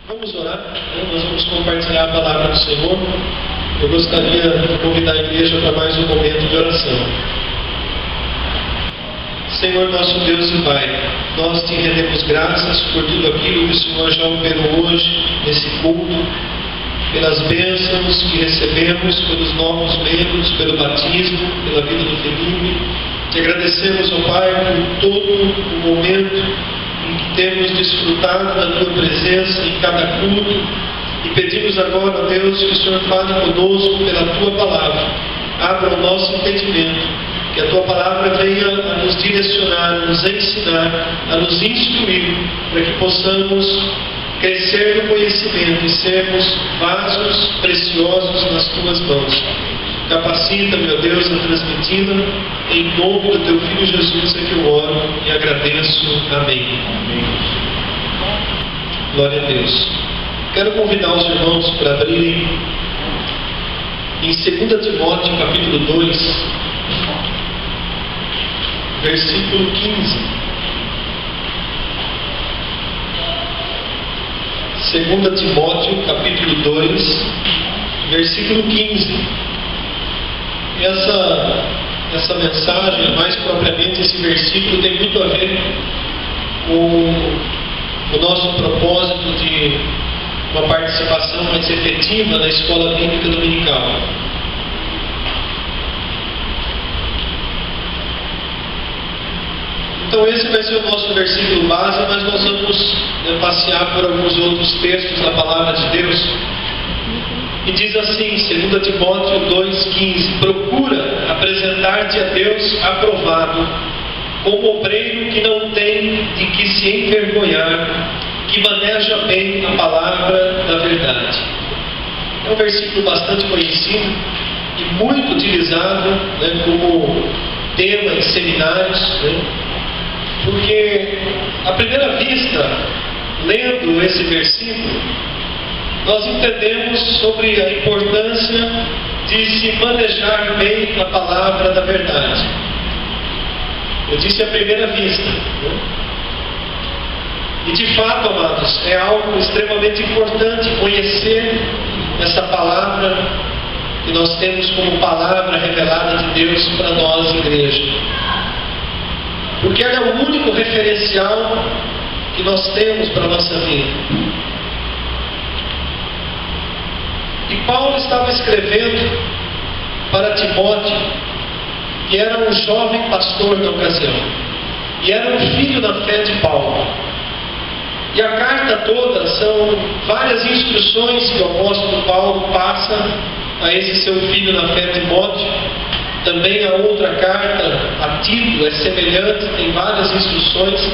Vamos orar, nós vamos compartilhar a palavra do Senhor. Eu gostaria de convidar a igreja para mais um momento de oração. Senhor nosso Deus e Pai, nós te rendemos graças por tudo aquilo que o Senhor já operou hoje nesse culto, pelas bênçãos que recebemos, pelos novos membros, pelo batismo, pela vida do Felipe. Te agradecemos, ó Pai, por todo o momento em que temos desfrutado da Tua presença em cada culto, e pedimos agora, ó Deus, que o Senhor fale conosco pela Tua palavra, abra o nosso entendimento, que a Tua palavra venha a nos direcionar, a nos ensinar, a nos instruir, para que possamos crescer no conhecimento e sermos vasos preciosos nas Tuas mãos. Capacita, meu Deus, a transmiti-la. Em nome do Teu Filho Jesus é que eu oro e agradeço. Amém. Amém. Glória a Deus. Quero convidar os irmãos para abrirem em 2 Timóteo, capítulo 2, versículo 15. 2 Timóteo, capítulo 2, versículo 15. Essa mensagem, mais propriamente esse versículo, tem muito a ver com o nosso propósito de uma participação mais efetiva na escola bíblica dominical. Então esse vai ser o nosso versículo base, mas nós vamos passear por alguns outros textos da Palavra de Deus. E diz assim, 2 Timóteo 2,15: procura apresentar-te a Deus aprovado, como obreiro que não tem de que se envergonhar, que maneja bem a palavra da verdade. É um versículo bastante conhecido e muito utilizado, como tema em seminários, porque à primeira vista, lendo esse versículo, nós entendemos sobre a importância de se manejar bem a palavra da verdade. Eu disse à primeira vista. E de fato, amados, é algo extremamente importante conhecer essa palavra que nós temos como palavra revelada de Deus para nós, igreja. Porque ela é o único referencial que nós temos para a nossa vida. E Paulo estava escrevendo para Timóteo, que era um jovem pastor na ocasião, e era um filho da fé de Paulo. E a carta toda são várias instruções que o apóstolo Paulo passa a esse seu filho na fé, Timóteo. Também a outra carta, a Tito, é semelhante, tem várias instruções.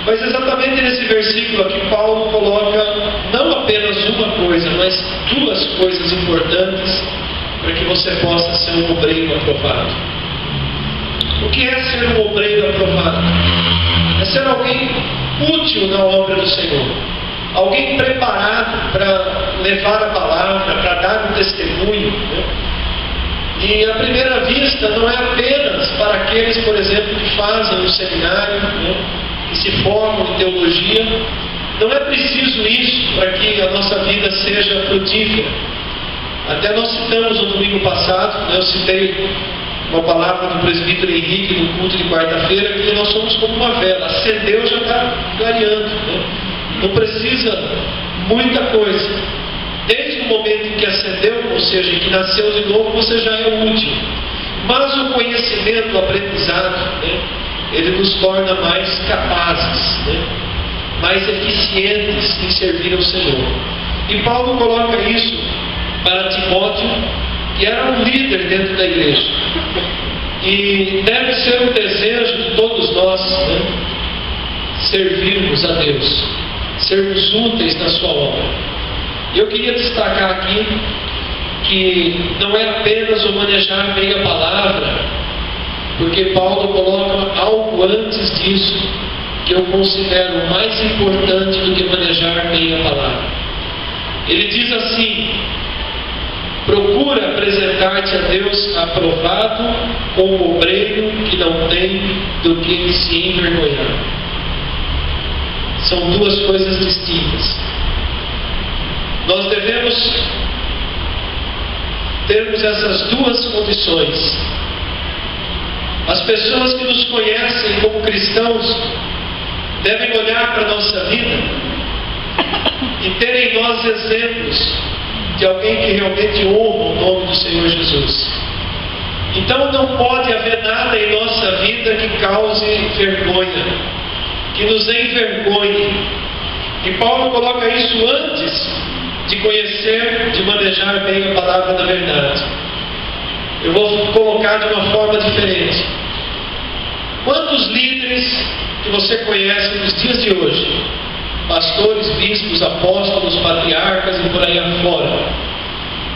Mas exatamente nesse versículo aqui, Paulo coloca não apenas uma coisa, mas duas coisas importantes para que você possa ser um obreiro aprovado. O que é ser um obreiro aprovado? É ser alguém útil na obra do Senhor. Alguém preparado para levar a palavra, para dar um testemunho. E à primeira vista não é apenas para aqueles, por exemplo, que fazem um seminário, que se formam em teologia. Não é preciso isso para que a nossa vida seja frutífera. Até nós citamos no domingo passado, eu citei uma palavra do presbítero Henrique no culto de quarta-feira, que nós somos como uma vela, acendeu, já está clareando. Não precisa muita coisa. Desde o momento em que acendeu, ou seja, em que nasceu de novo, você já é útil. Mas o conhecimento, o aprendizado, ele nos torna mais capazes, mais eficientes em servir ao Senhor. E Paulo coloca isso para Timóteo, que era um líder dentro da igreja. E deve ser um desejo de todos nós, servirmos a Deus, sermos úteis na sua obra. Eu queria destacar aqui que não é apenas o manejar bem a palavra, porque Paulo coloca algo antes disso que eu considero mais importante do que manejar bem a palavra. Ele diz assim: procura apresentar-te a Deus aprovado, como obreiro que não tem do que se envergonhar. São duas coisas distintas. nós devemos termos essas duas condições. As pessoas que nos conhecem como cristãos devem olhar para a nossa vida e ter em nós exemplos de alguém que realmente honra o nome do Senhor Jesus. Então não pode haver nada em nossa vida que cause vergonha, que nos envergonhe. E Paulo coloca isso antes de conhecer, de manejar bem a palavra da verdade. Eu vou colocar de uma forma diferente. Quantos líderes que você conhece nos dias de hoje, pastores, bispos, apóstolos, patriarcas e por aí afora,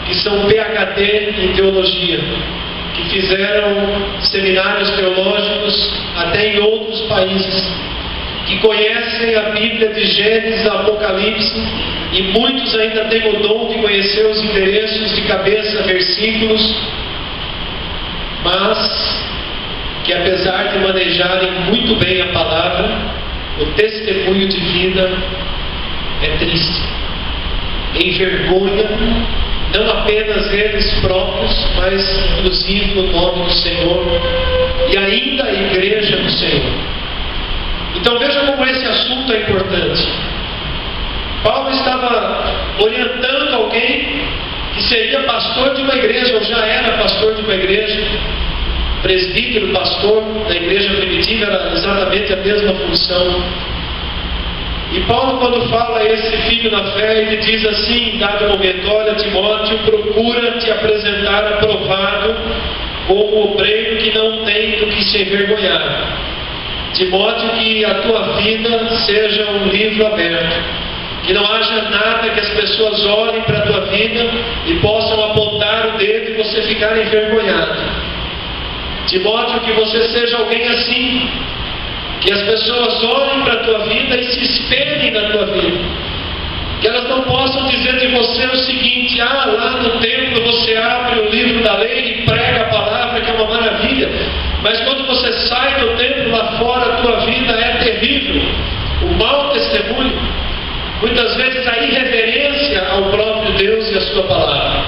que são PhD em teologia, que fizeram seminários teológicos até em outros países, que conhecem a Bíblia de Gênesis a Apocalipse, e muitos ainda têm o dom de conhecer os endereços de cabeça, versículos, mas que apesar de manejarem muito bem a palavra, o testemunho de vida é triste, envergonha não apenas eles próprios, mas inclusive o nome do Senhor e ainda a igreja do Senhor. Então veja como esse assunto é importante. Paulo estava orientando alguém que seria pastor de uma igreja, ou já era pastor de uma igreja, presbítero, pastor da igreja primitiva, era exatamente a mesma função. E Paulo, quando fala a esse filho na fé, ele diz assim, em dado momento: olha, Timóteo, procura te apresentar aprovado como obreiro que não tem do que se envergonhar. Timóteo, que a tua vida seja um livro aberto, que não haja nada que as pessoas olhem para a tua vida e possam apontar o dedo e você ficar envergonhado. Timóteo, que você seja alguém assim, que as pessoas olhem para a tua vida e se espelhem na tua vida, que elas não possam dizer de você o seguinte: lá no templo você abre o livro da lei e prega a palavra, que é uma maravilha, mas quando você sai do templo lá fora, a tua vida é terrível. O mau testemunho, muitas vezes a irreverência ao próprio Deus e à sua palavra.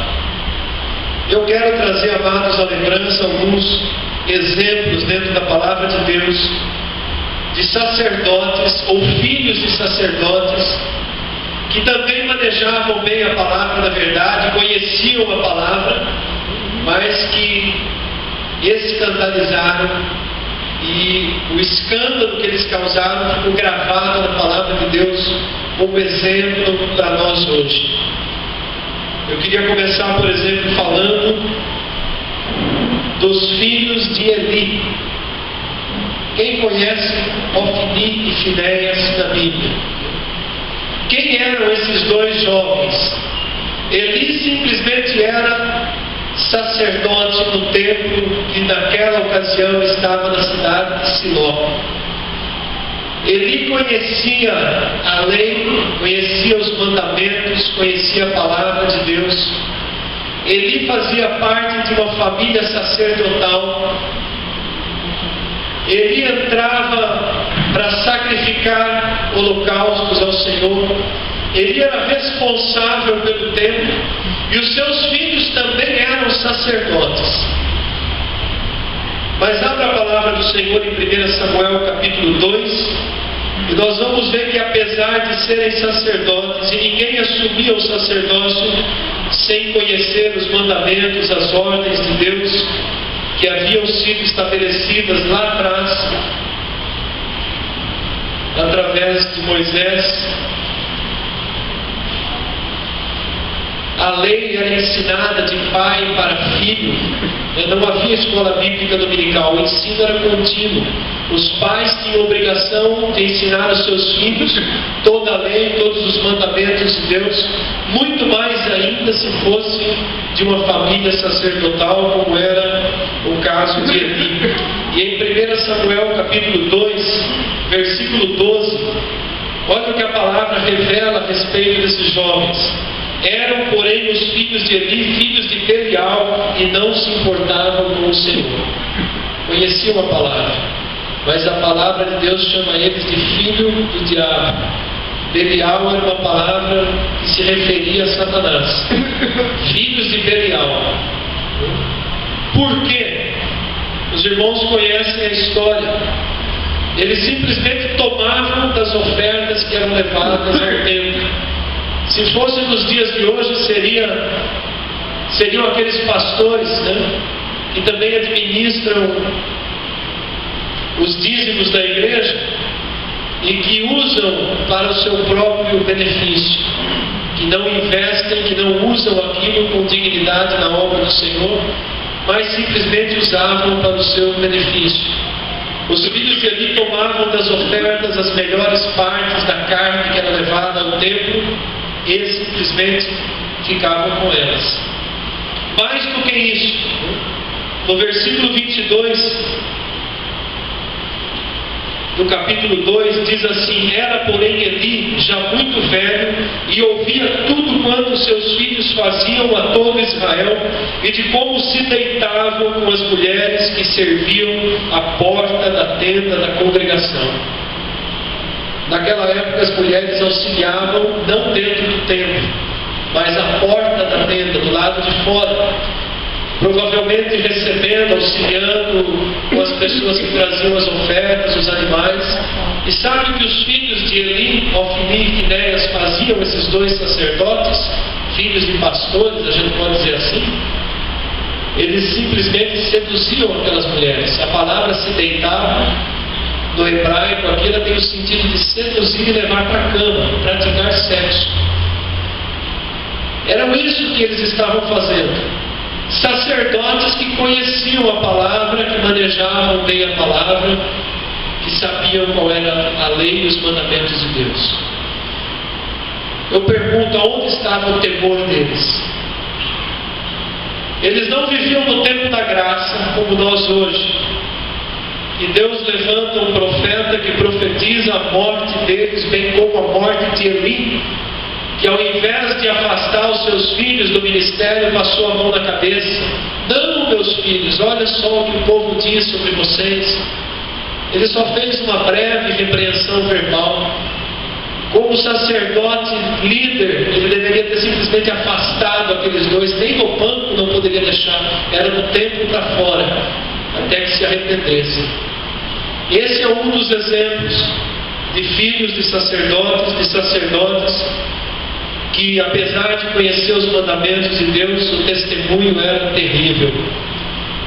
Eu quero trazer, amados, à lembrança alguns exemplos dentro da palavra de Deus de sacerdotes ou filhos de sacerdotes que também manejavam bem a palavra da verdade, conheciam a palavra, mas que escandalizaram, e o escândalo que eles causaram ficou gravado na palavra de Deus como exemplo para nós hoje. Eu queria começar, por exemplo, falando dos filhos de Eli. Quem conhece Ofni e Finéias na Bíblia? Quem eram esses dois jovens? Eli simplesmente era sacerdote no templo que naquela ocasião estava na cidade de Siló. Eli conhecia a lei, conhecia os mandamentos, conhecia a palavra de Deus. Eli fazia parte de uma família sacerdotal. Eli entrava para sacrificar holocaustos ao Senhor. Ele era responsável pelo templo, e os seus filhos também eram sacerdotes. Mas abra a palavra do Senhor em 1 Samuel capítulo 2, e nós vamos ver que apesar de serem sacerdotes, e ninguém assumia o sacerdócio sem conhecer os mandamentos, as ordens de Deus que haviam sido estabelecidas lá atrás, através de Moisés. A lei era ensinada de pai para filho. Não havia escola bíblica dominical, o ensino era contínuo. Os pais tinham obrigação de ensinar aos seus filhos toda a lei, todos os mandamentos de Deus, muito mais ainda se fosse de uma família sacerdotal, como era o caso de Eli. E em 1 Samuel capítulo 2, versículo 12, olha o que a palavra revela a respeito desses jovens. Eram, porém, os filhos de Eli, filhos de Belial, e não se importavam com o Senhor. Conheciam a palavra, mas a palavra de Deus chama eles de filho do diabo. Belial era uma palavra que se referia a Satanás. Filhos de Belial. Por quê? Os irmãos conhecem a história. Eles simplesmente tomavam das ofertas que eram levadas ao templo. Se fosse nos dias de hoje, seriam aqueles pastores, que também administram os dízimos da igreja e que usam para o seu próprio benefício, que não investem, que não usam aquilo com dignidade na obra do Senhor, mas simplesmente usavam para o seu benefício. Os filhos de Eli tomavam das ofertas as melhores partes da carne que era levada ao templo e simplesmente ficavam com elas. Mais do que isso, no versículo 22 do capítulo 2 diz assim: era porém Eli já muito velho e ouvia tudo quanto seus filhos faziam a todo Israel e de como se deitavam com as mulheres que serviam à porta da tenda da congregação. Naquela época as mulheres auxiliavam não dentro do templo, mas à porta da tenda, do lado de fora, provavelmente recebendo, auxiliando com as pessoas que traziam as ofertas, os animais. E sabe o que os filhos de Eli, Ofni e Finéias faziam, esses dois sacerdotes, filhos de pastores, a gente pode dizer assim? Eles simplesmente seduziam aquelas mulheres. A palavra se deitava, no hebraico aqui, ela tem o sentido de seduzir e levar para a cama, praticar sexo. Era isso que eles estavam fazendo. Sacerdotes que conheciam a palavra, que manejavam bem a palavra, que sabiam qual era a lei e os mandamentos de Deus. Eu pergunto, aonde estava o temor deles? Eles não viviam no tempo da graça como nós hoje. E Deus levanta um profeta que profetiza a morte deles, bem como a morte de Eli, que ao invés de afastar os seus filhos do ministério, passou a mão na cabeça. Não, meus filhos, olha só o que o povo diz sobre vocês. Ele só fez uma breve repreensão verbal. Como sacerdote líder, ele deveria ter simplesmente afastado aqueles dois, nem no banco não poderia deixar, era do templo para fora, até que se arrependessem. Esse é um dos exemplos de filhos de sacerdotes, que apesar de conhecer os mandamentos de Deus, o testemunho era terrível.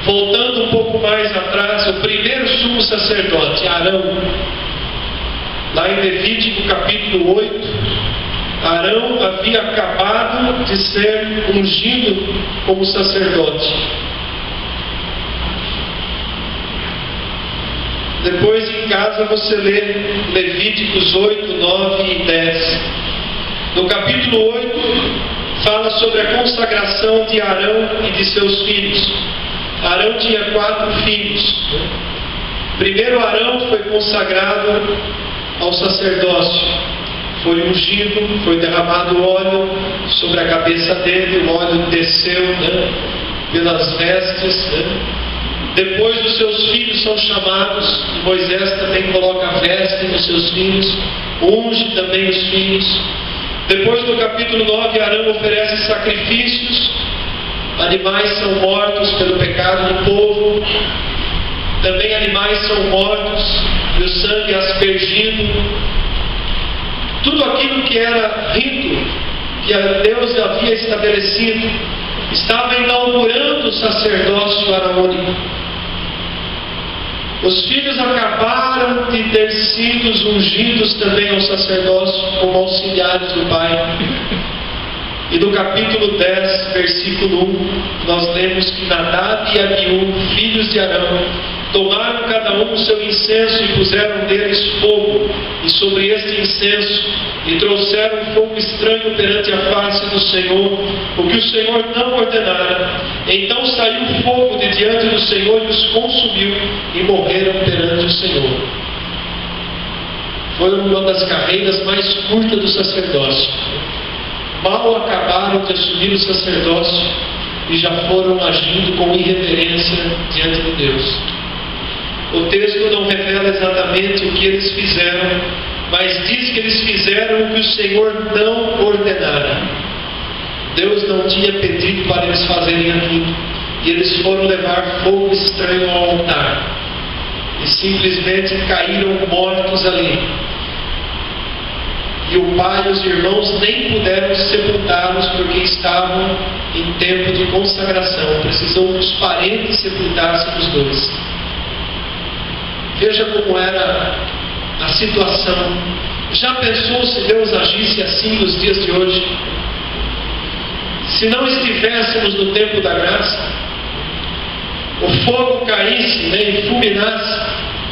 Voltando um pouco mais atrás, o primeiro sumo sacerdote, Arão, lá em Levítico capítulo 8, Arão havia acabado de ser ungido como sacerdote. Depois em casa você lê Levíticos 8, 9 e 10. No capítulo 8, fala sobre a consagração de Arão e de seus filhos. Arão tinha 4 filhos. Primeiro Arão foi consagrado ao sacerdócio. Foi ungido, foi derramado óleo sobre a cabeça dele, o óleo desceu pelas vestes. Depois os seus filhos são chamados, e Moisés também coloca a veste nos seus filhos, unge também os filhos. Depois no capítulo 9, Arão oferece sacrifícios, animais são mortos pelo pecado do povo, também animais são mortos e o sangue é aspergido. Tudo aquilo que era rito, que Deus havia estabelecido, estava inaugurando o sacerdócio araônico. Os filhos acabaram de ter sido ungidos também ao sacerdócio como auxiliares do Pai. E no capítulo 10, versículo 1, nós lemos que Nadab e Abiú, filhos de Arão, tomaram cada um o seu incenso e puseram neles fogo, e sobre este incenso, e trouxeram fogo estranho perante a face do Senhor, o que o Senhor não ordenara. Então saiu fogo de diante do Senhor e os consumiu, e morreram perante o Senhor. Foi uma das carreiras mais curtas do sacerdócio. Mal acabaram de assumir o sacerdócio e já foram agindo com irreverência diante de Deus. O texto não revela exatamente o que eles fizeram, Mas diz que eles fizeram o que o Senhor não ordenara. Deus não tinha pedido para eles fazerem aquilo. E eles foram levar fogo estranho ao altar. E simplesmente caíram mortos ali. E o pai e os irmãos nem puderam sepultá-los porque estavam em tempo de consagração. Precisou que os parentes sepultassem os dois. Veja como era a situação. Já pensou se Deus agisse assim nos dias de hoje? Se não estivéssemos no tempo da graça, o fogo caísse, e fulminasse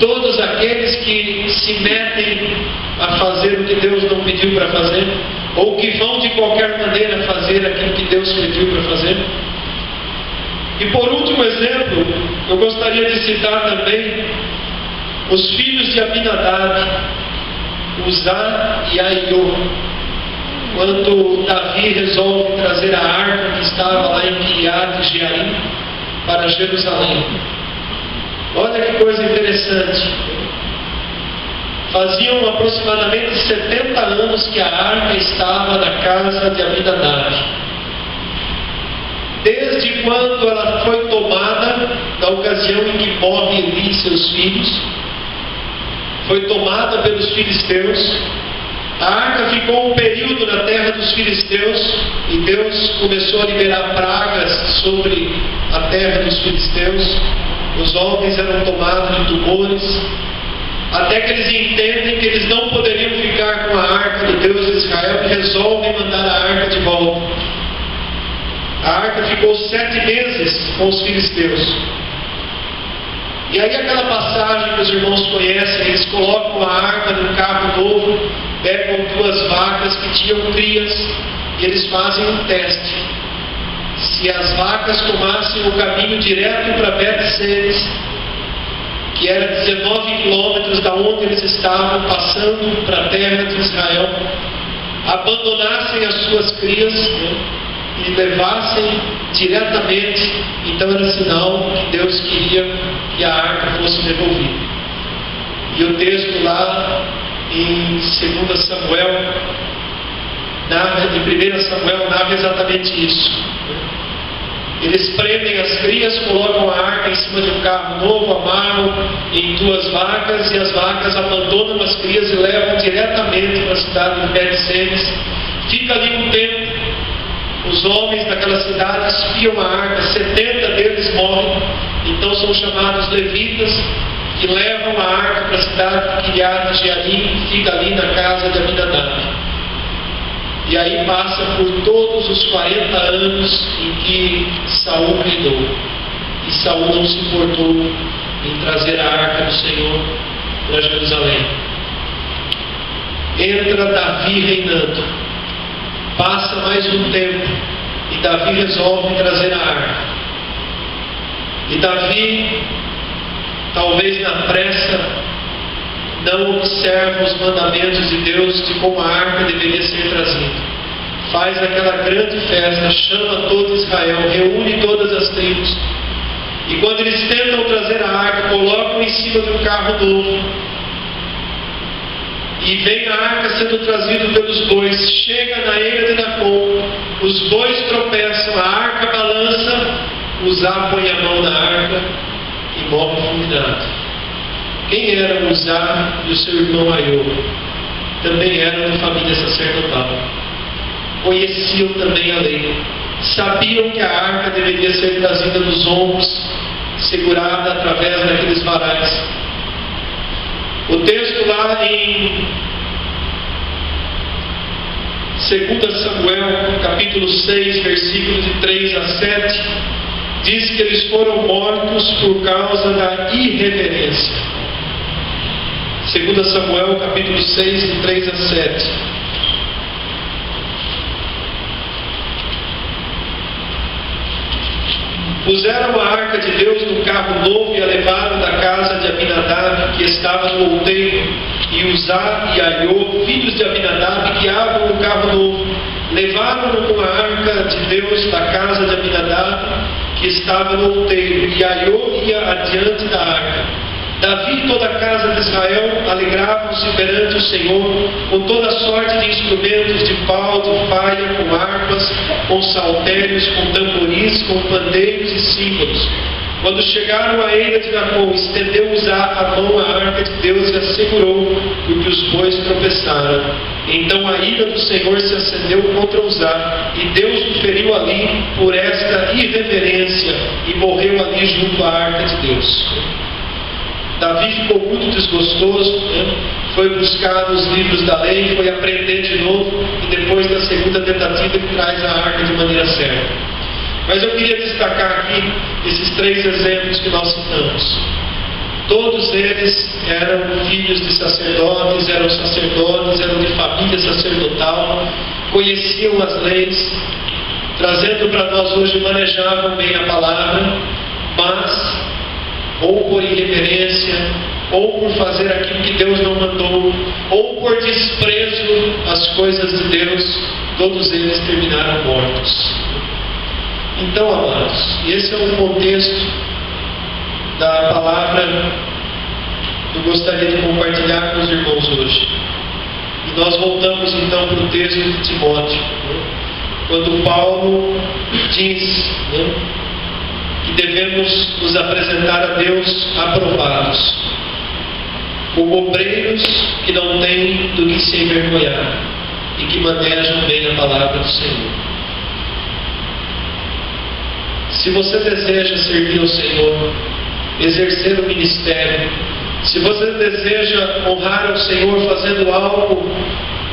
todos aqueles que se metem a fazer o que Deus não pediu para fazer, ou que vão de qualquer maneira fazer aquilo que Deus pediu para fazer. E por último exemplo, eu gostaria de citar também os filhos de Abinadab, Uzá e Aiô, quando Davi resolve trazer a arca que estava lá em Kiriat Jearim para Jerusalém. Olha que coisa interessante. Faziam aproximadamente 70 anos que a arca estava na casa de Abinadab. Desde quando ela foi tomada, na ocasião em que morre Eli e seus filhos, foi tomada pelos filisteus. A arca ficou um período na terra dos filisteus e Deus começou a liberar pragas sobre a terra dos filisteus. Os homens eram tomados de tumores, até que eles entendem que eles não poderiam ficar com a arca do Deus de Israel e resolvem mandar a arca de volta. A arca ficou 7 meses com os filisteus. E aí aquela passagem que os irmãos conhecem, eles colocam a arca num carro novo, pegam 2 vacas que tinham crias e eles fazem um teste. Se as vacas tomassem o caminho direto para Bet-Semes, que era 19 quilômetros da onde eles estavam, passando para a terra de Israel, abandonassem as suas crias, e levassem diretamente, então era sinal que Deus queria que a arca fosse devolvida. E o texto lá em 2 Samuel, em 1 Samuel, narra exatamente isso. Eles prendem as crias, colocam a arca em cima de um carro novo, amarram em 2 vacas, e as vacas abandonam as crias e levam diretamente para a cidade de Bet-Semes. Fica ali um tempo. Os homens daquela cidade espiam a arca, 70 deles morrem, então são chamados levitas, que levam a arca para a cidade de Kiriat Jearim, que fica ali na casa de Abinadab. E aí passa por todos os 40 anos em que Saul reinou. E Saul não se importou em trazer a arca do Senhor para Jerusalém. Entra Davi reinando. Passa mais um tempo e Davi resolve trazer a arca. E Davi, talvez na pressa, não observa os mandamentos de Deus de como a arca deveria ser trazida. Faz aquela grande festa, chama todo Israel, reúne todas as tribos. E quando eles tentam trazer a arca, colocam em cima de um carro novo. E vem a arca sendo trazida pelos bois, chega na eira de Nacon, os bois tropeçam, a arca balança, Uzá põe a mão na arca e morre fulminado. Quem era Uzá e o seu irmão Aiô? Também eram de família sacerdotal. Conheciam também a lei. Sabiam que a arca deveria ser trazida nos ombros, segurada através daqueles varais. O texto lá em 2 Samuel, capítulo 6, versículos de 3 a 7, diz que eles foram mortos por causa da irreverência. 2 Samuel, capítulo 6, de 3 a 7. Puseram a arca de Deus no carro novo e a levaram da casa de Abinadab, que estava no outeiro, e Uzá e Aiô, filhos de Abinadab, guiavam o carro novo. Levaram-no com a arca de Deus da casa de Abinadab, que estava no outeiro, e Aiô ia adiante da arca. Davi e toda a casa de Israel alegravam-se perante o Senhor com toda sorte de instrumentos de pau, de faia, com harpas, com saltérios, com tamboris, com pandeiros e símbolos. Quando chegaram à eira de Nacon, estendeu Uzá a mão à arca de Deus e a segurou, porque os bois tropeçaram. Então a ira do Senhor se acendeu contra Uzá, e Deus o feriu ali por esta irreverência, e morreu ali junto à arca de Deus. Davi ficou muito desgostoso, foi buscar os livros da lei, foi aprender de novo, e depois da segunda tentativa ele traz a arca de maneira certa. Mas eu queria destacar aqui esses 3 exemplos que nós citamos. Todos eles eram filhos de sacerdotes, eram de família sacerdotal, conheciam as leis, trazendo para nós hoje, manejavam bem a palavra, mas, ou por irreverência, ou por fazer aquilo que Deus não mandou, ou por desprezo às coisas de Deus, todos eles terminaram mortos. Então, amados, esse é o contexto da palavra que eu gostaria de compartilhar com os irmãos hoje. E nós voltamos então para o texto de Timóteo, quando Paulo diz que devemos nos apresentar a Deus aprovados, como obreiros que não têm do que se envergonhar e que manejam bem a palavra do Senhor. Se você deseja servir ao Senhor, exercer o ministério, se você deseja honrar ao Senhor fazendo algo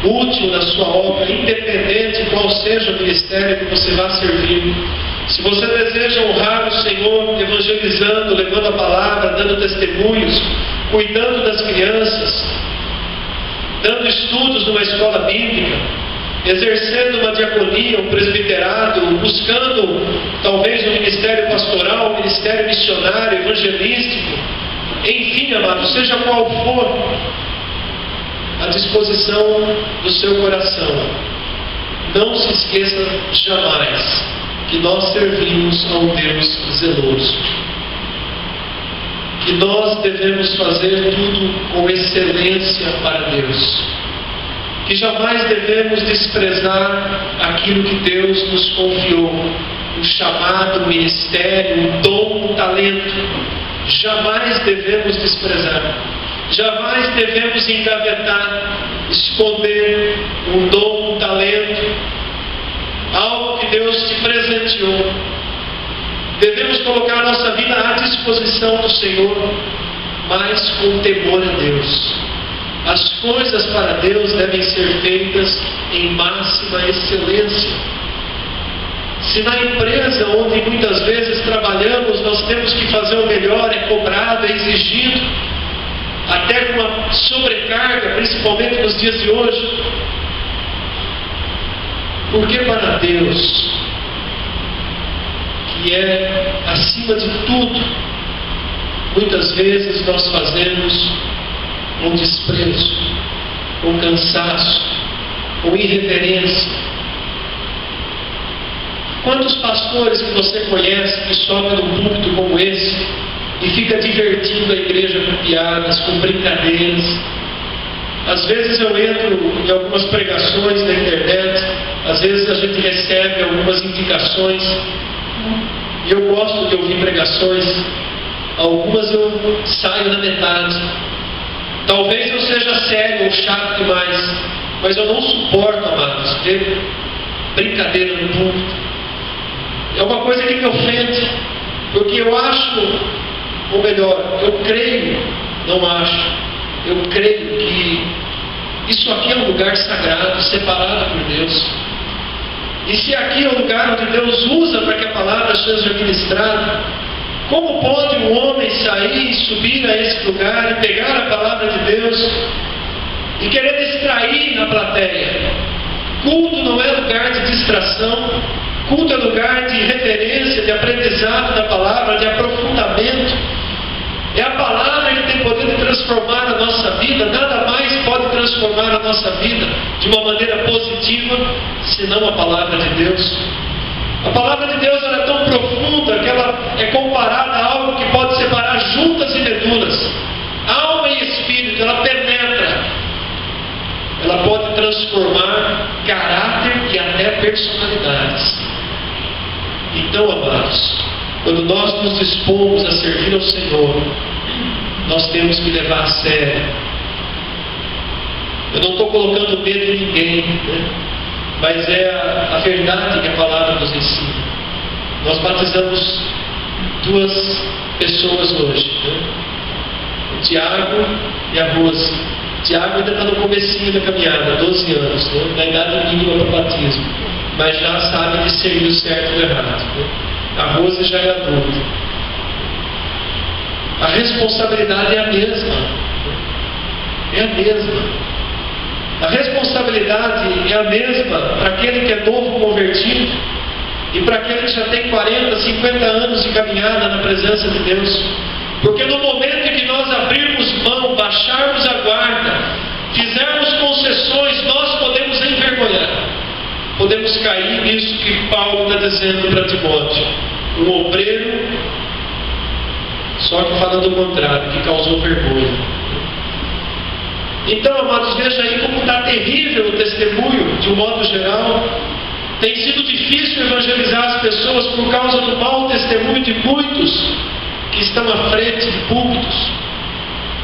útil na sua obra, independente qual seja o ministério que você vá servir, se você deseja honrar o Senhor evangelizando, levando a palavra, dando testemunhos, cuidando das crianças, dando estudos numa escola bíblica, exercendo uma diaconia, um presbiterado, buscando talvez um ministério pastoral, um ministério missionário, evangelístico, enfim, amado, seja qual for a disposição do seu coração, não se esqueça jamais que nós servimos a um Deus zeloso, que nós devemos fazer tudo com excelência para Deus, que jamais devemos desprezar aquilo que Deus nos confiou, o chamado, o ministério, o dom, o talento. Jamais devemos desprezar, jamais devemos engavetar, esconder um dom, um talento, algo que Deus te presenteou. Devemos colocar a nossa vida à disposição do Senhor, mas com temor a Deus. As coisas para Deus devem ser feitas em máxima excelência. Se na empresa onde muitas vezes trabalhamos nós temos que fazer o melhor, é cobrado, é exigido, até com uma sobrecarga, principalmente nos dias de hoje, porque para Deus, que é acima de tudo, muitas vezes nós fazemos com desprezo, com cansaço, com irreverência. Quantos pastores que você conhece que sobe num púlpito como esse e fica divertindo a igreja com piadas, com brincadeiras? Às vezes eu entro em algumas pregações na internet, às vezes a gente recebe algumas indicações e eu gosto de ouvir pregações, algumas eu saio na metade. Talvez eu seja sério ou chato demais, mas eu não suporto, amados, ver brincadeira no púlpito. É uma coisa que me ofende, porque eu acho, ou melhor, eu creio, não acho, eu creio que isso aqui é um lugar sagrado, separado por Deus. E se aqui é o lugar onde Deus usa para que a palavra seja ministrada, como pode um homem sair e subir a esse lugar e pegar a palavra de Deus e querer distrair na plateia? Culto não é lugar de distração, culto é lugar de reverência, de aprendizado da palavra, de aprofundamento. É a palavra que tem poder de transformar a nossa vida. Nada mais pode transformar a nossa vida de uma maneira positiva senão a palavra de Deus. A palavra de Deus ela é tão profunda que ela é comparada a algo que pode separar juntas e medulas. personalidades. Então, amados, quando nós nos dispomos a servir ao Senhor, nós temos que levar a sério. Eu não estou colocando medo em ninguém, né? Mas é a verdade que a palavra nos ensina. Nós batizamos 2 pessoas hoje, né? O Tiago e a Rose. O Tiago ainda está no comecinho da caminhada, 12 anos, né? Na idade mínima para o batismo, mas já sabe discernir o certo e o errado, né? A Rose já é adulta. A responsabilidade é a mesma. É a mesma. A responsabilidade é a mesma para aquele que é novo convertido e para aquele que já tem 40, 50 anos de caminhada na presença de Deus. Porque no momento em que nós abrirmos mão, baixarmos a guarda, fizermos concessões, nós podemos envergonhar. Podemos cair nisso que Paulo está dizendo para Timóteo. Um obreiro, só que falando o contrário, que causou vergonha. Então, amados, veja aí como está terrível o testemunho, de um modo geral. Tem sido difícil evangelizar as pessoas por causa do mau testemunho de muitos que estão à frente de púlpitos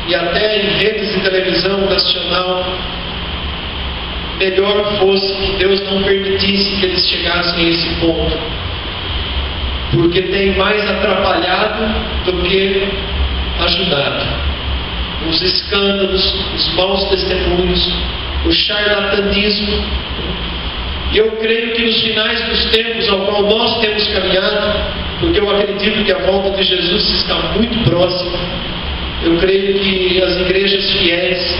e até em redes de televisão nacional. Melhor fosse que Deus não permitisse que eles chegassem a esse ponto, porque tem mais atrapalhado do que ajudado. Os escândalos, os maus testemunhos, o charlatanismo. E eu creio que nos finais dos tempos ao qual nós temos caminhado, porque eu acredito que a volta de Jesus está muito próxima, eu creio que as igrejas fiéis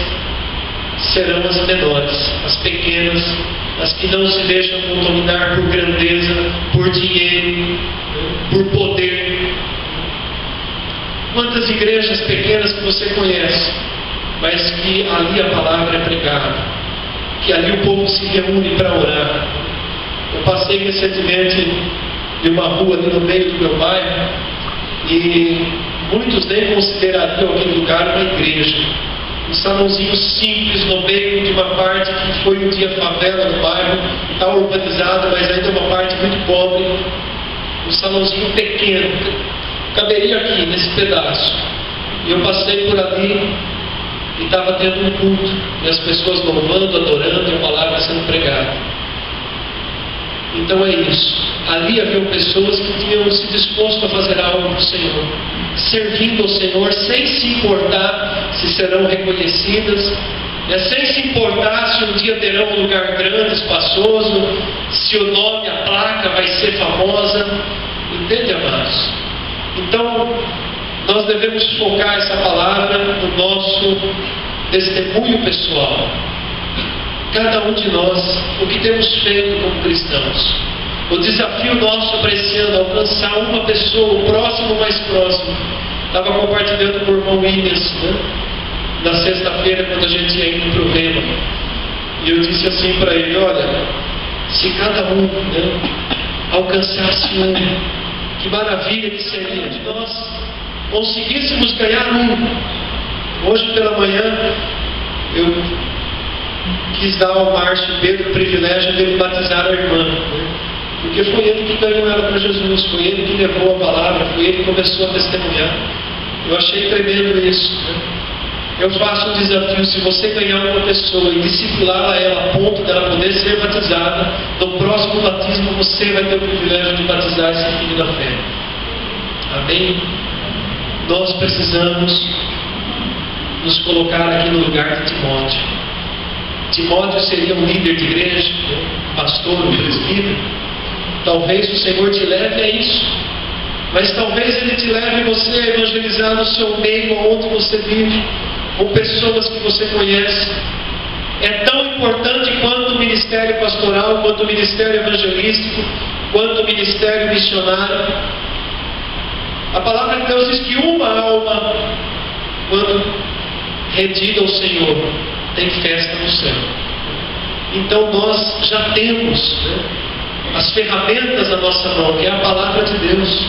serão as menores, as pequenas, as que não se deixam contaminar por grandeza, por dinheiro, por poder. Quantas igrejas pequenas que você conhece, mas que ali a palavra é pregada, que ali o povo se reúne para orar. Eu passei recentemente de uma rua ali no meio do meu bairro e muitos nem considerariam aquele lugar uma igreja. Um salãozinho simples no meio de uma parte que foi um dia favela no bairro, está urbanizado, mas ainda é uma parte muito pobre. Um salãozinho pequeno, caberia aqui nesse pedaço. E eu passei por ali e estava tendo um culto, e as pessoas louvando, adorando, e a palavra sendo pregada. Então é isso. Ali haviam pessoas que tinham se disposto a fazer algo para o Senhor, servindo ao Senhor sem se importar se serão reconhecidas, sem se importar se um dia terão um lugar grande, espaçoso, se o nome, a placa vai ser famosa. Entende, amados? Então, nós devemos focar essa palavra no nosso testemunho pessoal. Cada um de nós, o que temos feito como cristãos. O desafio nosso para esse ano é alcançar uma pessoa, o próximo mais próximo. Estava compartilhando com o irmão Williams, né? Na sexta-feira, quando a gente ia indo para o Rema. E eu disse assim para ele: olha, se cada um, né, alcançasse um, que maravilha que seria de nós conseguíssemos ganhar um. Hoje pela manhã eu quis dar ao Márcio Pedro o privilégio de ele batizar a irmã, né? Porque foi ele que ganhou ela para Jesus, foi ele que levou a palavra, foi ele que começou a testemunhar. Eu achei tremendo isso, né? Eu faço um desafio: se você ganhar uma pessoa e discipular ela a ponto dela poder ser batizada, no próximo batismo você vai ter o privilégio de batizar esse filho da fé. Amém? Nós precisamos nos colocar aqui no lugar de Timóteo. Timóteo seria um líder de igreja, um pastor, um presbítero. Talvez o Senhor te leve a isso, mas talvez Ele te leve você a evangelizar no seu meio, onde você vive, com pessoas que você conhece. É tão importante quanto o ministério pastoral, quanto o ministério evangelístico, quanto o ministério missionário. A palavra de Deus diz que uma alma, quando rendida ao Senhor, tem festa no céu. Então nós já temos, né, as ferramentas na nossa mão, que é a palavra de Deus.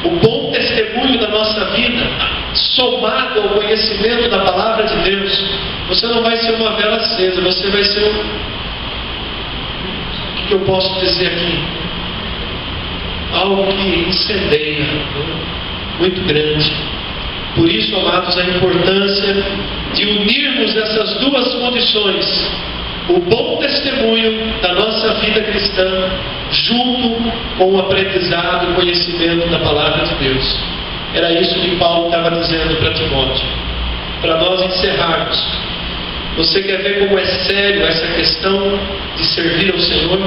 O bom testemunho da nossa vida, somado ao conhecimento da palavra de Deus, você não vai ser uma vela acesa, você vai ser que eu posso dizer aqui? Algo que incendeia, muito grande. Por isso, amados, a importância de unirmos essas duas condições, o bom testemunho da nossa vida cristã, junto com o aprendizado e conhecimento da palavra de Deus. Era isso que Paulo estava dizendo para Timóteo. Para nós encerrarmos, você quer ver como é sério essa questão de servir ao Senhor?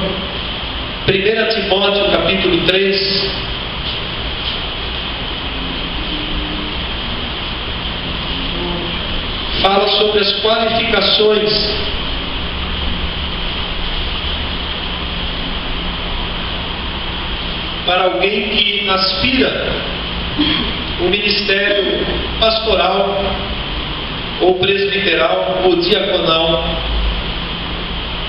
1 Timóteo capítulo 3, fala sobre as qualificações para alguém que aspira o ministério pastoral, ou presbiteral, ou diaconal.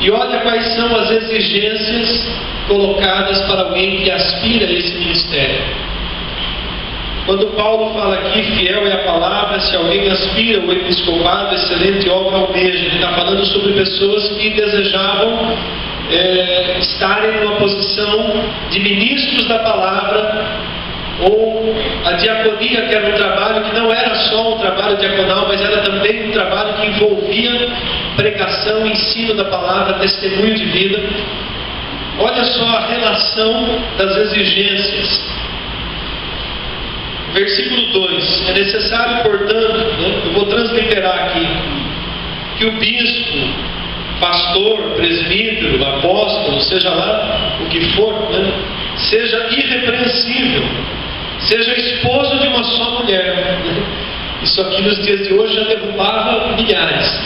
E olha quais são as exigências colocadas para alguém que aspira a esse ministério. Quando Paulo fala aqui, fiel é a palavra, se alguém aspira o episcopado, excelente obra almeja. Ele está falando sobre pessoas que desejavam estarem numa posição de ministros da palavra, ou a diaconia, que era um trabalho que não era só um trabalho diaconal, mas era também um trabalho que envolvia pregação, ensino da palavra, testemunho de vida. Olha só a relação das exigências. Versículo 2: é necessário, portanto, eu vou transliterar aqui, que o bispo, pastor, presbítero, apóstolo, seja lá o que for, seja irrepreensível, seja esposo de uma só mulher. Isso aqui nos dias de hoje já derrubava milhares,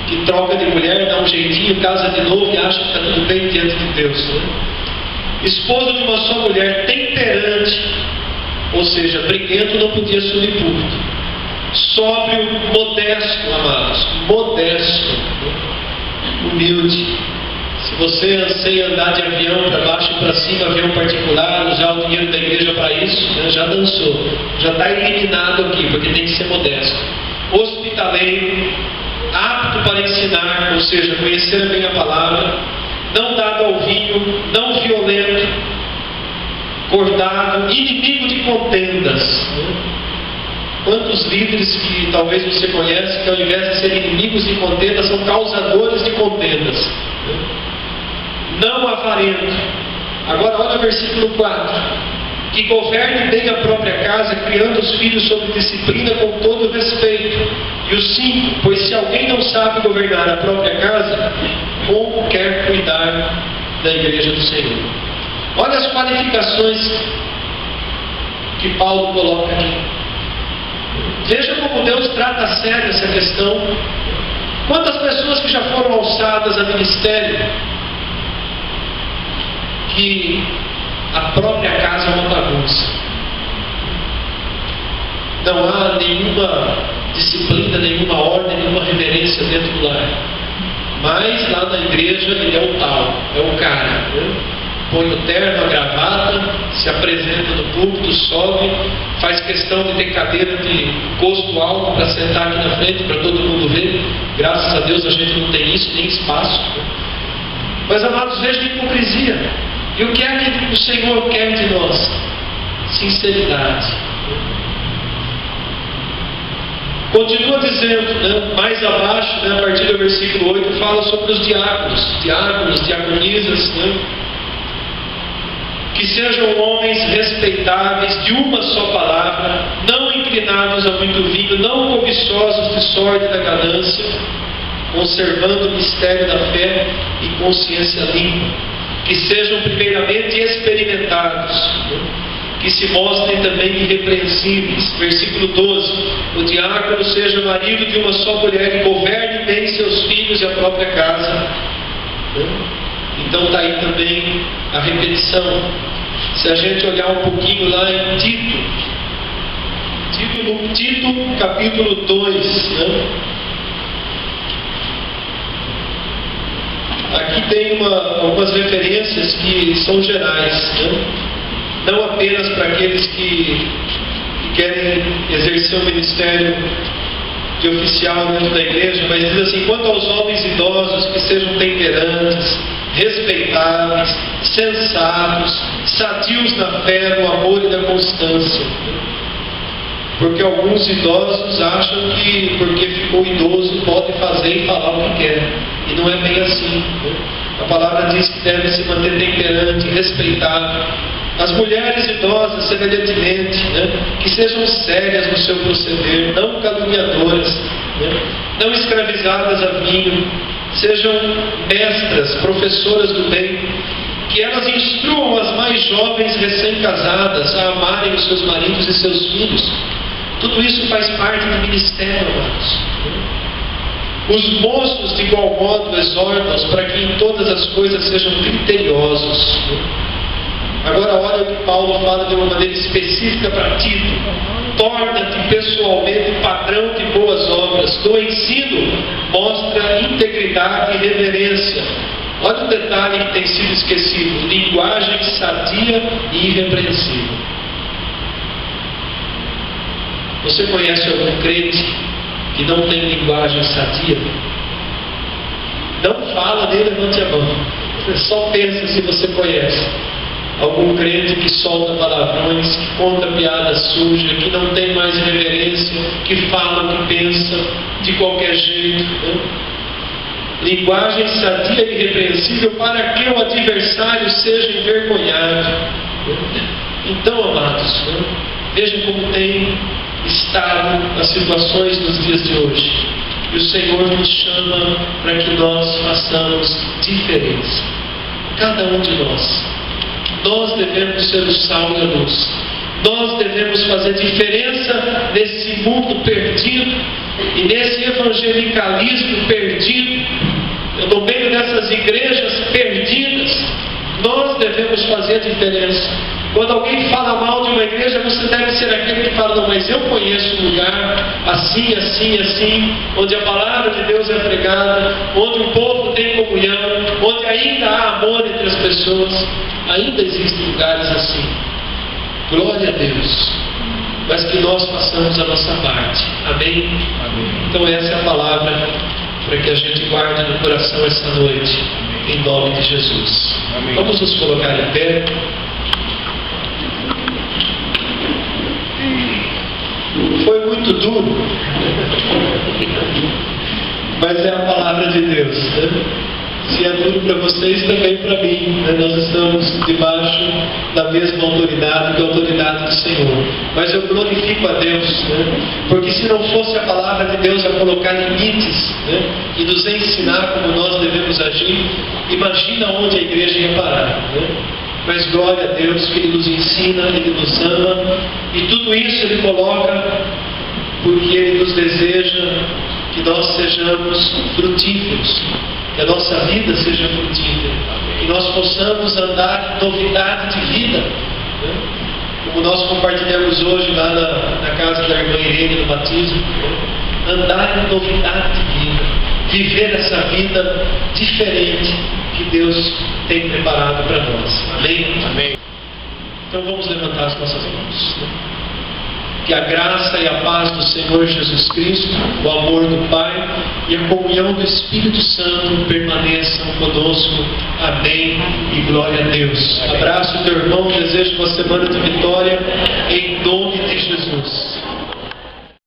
que troca de mulher, dá um jeitinho, casa de novo e acha que está tudo bem diante de Deus. Esposo de uma só mulher, temperante, ou seja, briguento, não podia assumir público. Sóbrio, modesto, amados, modesto, humilde. Se você anseia andar de avião para baixo e para cima, avião particular, usar o dinheiro da igreja para isso, já dançou, já está eliminado aqui, porque tem que ser modesto. Hospitaleiro, apto para ensinar, ou seja, conhecer bem a palavra, não dado ao vinho, não violento, cortado, inimigo de contendas. Quantos líderes que talvez você conhece que ao invés de serem inimigos de contendas, são causadores de contendas. Não avarento. Agora olha o versículo 4. Que governe bem a própria casa, criando os filhos sob disciplina com todo respeito. E o 5. Pois se alguém não sabe governar a própria casa, como quer cuidar da igreja do Senhor? Olha as qualificações que Paulo coloca aqui. Veja como Deus trata a sério essa questão. Quantas pessoas que já foram alçadas a ministério, que a própria casa é uma bagunça, não há nenhuma disciplina, nenhuma ordem, nenhuma reverência dentro do lar, mas lá na igreja ele é o tal, é o cara, põe o terno, a gravata, se apresenta no púlpito, sobe, faz questão de ter cadeira de gosto alto para sentar aqui na frente, para todo mundo ver. Graças a Deus a gente não tem isso, nem espaço. Mas, amados, veja a hipocrisia. E o que é que o Senhor quer de nós? Sinceridade. Continua dizendo, mais abaixo, a partir do versículo 8, fala sobre os diáconos, diaconisas, que sejam homens respeitáveis, de uma só palavra, não inclinados a muito vinho, não cobiçosos de sorte da ganância, conservando o mistério da fé e consciência limpa, que sejam primeiramente experimentados, que se mostrem também irrepreensíveis. Versículo 12: o diácono seja marido de uma só mulher, que governe bem seus filhos e a própria casa. Então está aí também a repetição. Se a gente olhar um pouquinho lá em Tito capítulo 2, aqui tem algumas referências que são gerais, não apenas para aqueles que querem exercer o ministério de oficial dentro da igreja, mas diz assim: quanto aos homens idosos, que sejam temperantes, respeitáveis, sensatos, sadios na fé, no amor e na constância. Porque alguns idosos acham que porque ficou idoso pode fazer e falar o que quer. E não é bem assim. A palavra diz que deve se manter temperante, respeitável. As mulheres idosas, semelhantemente, que sejam sérias no seu proceder, não caluniadoras, não escravizadas a vinho, sejam mestras, professoras do bem, que elas instruam as mais jovens recém-casadas a amarem os seus maridos e seus filhos. Tudo isso faz parte do ministério, amados. Os moços, de igual modo, exortam-os para que em todas as coisas sejam criteriosos. Agora, olha o que Paulo fala de uma maneira específica para Tito. Torna-te pessoalmente padrão de boas obras. No ensino, mostra integridade e reverência. Olha um detalhe que tem sido esquecido: linguagem sadia e irrepreensível. Você conhece algum crente que não tem linguagem sadia? Não fala nem levante a mão. Só pensa se você conhece algum crente que solta palavrões, que conta piada suja, que não tem mais reverência, que fala o que pensa de qualquer jeito. Linguagem sadia e irrepreensível para que o adversário seja envergonhado. Então, amados, vejam como tem estado as situações nos dias de hoje. E o Senhor nos chama para que nós façamos diferença. Cada um de nós. Nós devemos ser o sal e a luz. Nós devemos fazer diferença nesse mundo perdido e nesse evangelicalismo perdido, no meio dessas igrejas perdidas. Nós devemos fazer a diferença. Quando alguém fala mal de uma igreja, você deve ser aquele que fala: não, mas eu conheço um lugar assim, assim, assim, onde a palavra de Deus é pregada, onde o povo tem comunhão, onde ainda há amor entre as pessoas. Ainda existem lugares assim. Glória a Deus. Mas que nós façamos a nossa parte. Amém? Amém. Então essa é a palavra para que a gente guarde no coração essa noite. Em nome de Jesus. Amém. Vamos nos colocar em pé. Foi muito duro, mas é a palavra de Deus, Se é duro para vocês, também para mim, Nós estamos debaixo da mesma autoridade, que é a autoridade do Senhor. Mas eu glorifico a Deus, Porque se não fosse a palavra de Deus a colocar limites, E nos ensinar como nós devemos agir, imagina onde a igreja ia parar, Mas glória a Deus que Ele nos ensina, Ele nos ama, e tudo isso Ele coloca porque Ele nos deseja que nós sejamos frutíferos, que a nossa vida seja frutífera, que nós possamos andar em novidade de vida, como nós compartilhamos hoje lá na casa da irmã Irene no batismo, andar em novidade de vida, viver essa vida diferente que Deus tem preparado para nós. Amém? Amém. Então vamos levantar as nossas mãos. Que a graça e a paz do Senhor Jesus Cristo, o amor do Pai e a comunhão do Espírito Santo permaneçam conosco. Amém e glória a Deus. Abraço teu irmão, desejo uma semana de vitória em nome de Jesus.